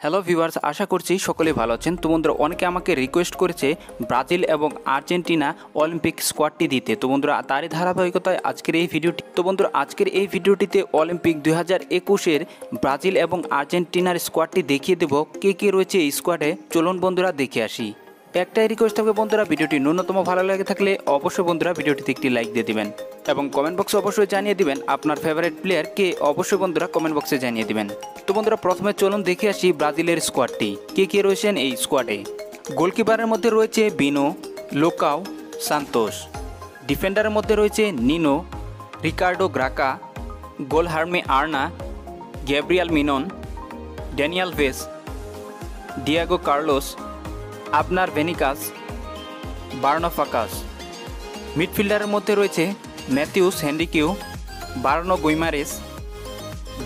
Hello viewers, আশা করছি সকলেই ভালো আছেন। তো বন্ধুরা, অনেকে আমাকে রিকোয়েস্ট করেছে ব্রাজিল এবং আর্জেন্টিনা অলিম্পিক স্কোয়াডটি দিতে। তো বন্ধুরা, তারই ধারাবাহিকতায় আজকের এই ভিডিওটি। তো বন্ধুরা, আজকের এই ভিডিওটিতে অলিম্পিক 2021-এর ব্রাজিল এবং আর্জেন্টিনার স্কোয়াডটি দেখিয়ে দেব কে কে রয়েছে এই স্কোয়াডে। চলুন বন্ধুরা দেখে আসি। একটাই রিকোয়েস্ট থাকবে বন্ধুরা, ভিডিওটি ন্যূনতম ভালো লাগে থাকলে অবশ্যই বন্ধুরা ভিডিওটিতে একটি লাইক দিয়ে দিবেন এবং কমেন্ট বক্সে অবশ্যই জানিয়ে দিবেন আপনার ফেভারিট প্লেয়ার কে। অবশ্যই বন্ধুরা কমেন্ট বক্সে জানিয়ে দিবেন। তো বন্ধুরা, প্রথমে চলুন দেখে আসি ব্রাজিলের স্কোয়াডটি কে কে রয়েছেন এই স্কোয়াডে। গোলকিপারের মধ্যে রয়েছে বিনো, লোকাও, সান্তোস। ডিফেন্ডারের মধ্যে রয়েছে Nino, Ricardo Graca, Guilherme Arana, Gabriel Menino, Daniel ভেস, Diego Carlos, Abner Vinicius, Bruno Fuchs. মিডফিল্ডারের মধ্যে রয়েছে Matheus Henrique, Bruno Guimaraes,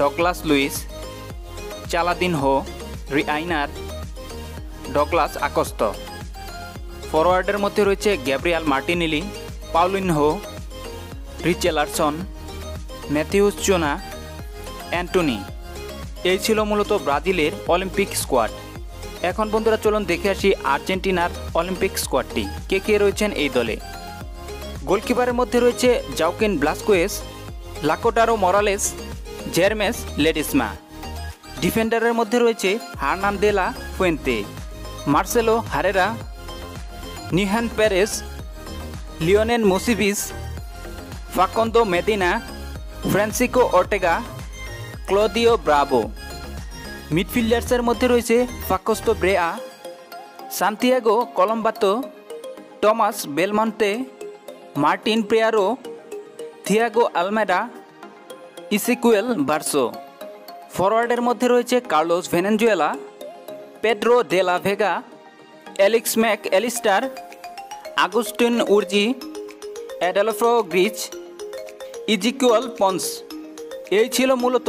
Douglas Luiz, চালাদিন হো, রিআইনার, ডগলাস আকস্ত। ফরওয়ার্ডের মধ্যে রয়েছে Gabriel Martinelli, Paulinho, Richarlison, Matheus Cunha, Antony. এই ছিল মূলত ব্রাজিলের অলিম্পিক স্কোয়াড। এখন বন্ধুরা চলুন দেখে আসি আর্জেন্টিনার অলিম্পিক স্কোয়াডটি কে কে রয়েছেন এই দলে। গোলকিপারের মধ্যে রয়েছে জাউকিন ব্লাসকোয়েস, লাকোটারো মরালেস, জেরমেস লেডিসমা। ডিফেন্ডারের মধ্যে রয়েছে Hernan de la Fuente, Marcelo Herrera, Nehuen Perez, Leonel Mosevich, Facundo Medina, Francisco Ortega, Claudio Bravo. মিডফিল্ডার্সের মধ্যে রয়েছে Fausto Vera, Santiago Colombatto, Tomas Belmonte, Martin Payero, Thiago Almada, Ezequiel Barco. ফরওয়ার্ডের মধ্যে রয়েছে Carlos Valenzuela, Pedro de la Vega, Alexis Mac Allister, Agustin Urzi, Adolfo Gaich, Ezequiel Ponce. এই ছিল মূলত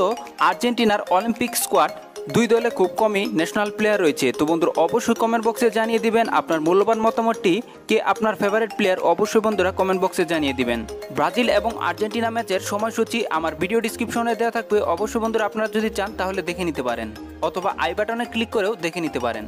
আর্জেন্টিনার অলিম্পিক স্কোয়াড। দুই দলে খুব কমই ন্যাশনাল প্লেয়ার রয়েছে। তো বন্ধুরা, অবশ্যই কমেন্ট বক্সে জানিয়ে দিবেন আপনার মূল্যবান মতামতটি, কে আপনার ফেভারিট প্লেয়ার। অবশ্যই বন্ধুরা কমেন্ট বক্সে জানিয়ে দিবেন। ব্রাজিল এবং আর্জেন্টিনা ম্যাচের সময়সূচি আমার ভিডিও ডিসক্রিপশনে দেওয়া থাকবে। অবশ্যই বন্ধুরা আপনারা যদি চান তাহলে দেখে নিতে পারেন, অথবা আই বাটনে ক্লিক করেও দেখে নিতে পারেন।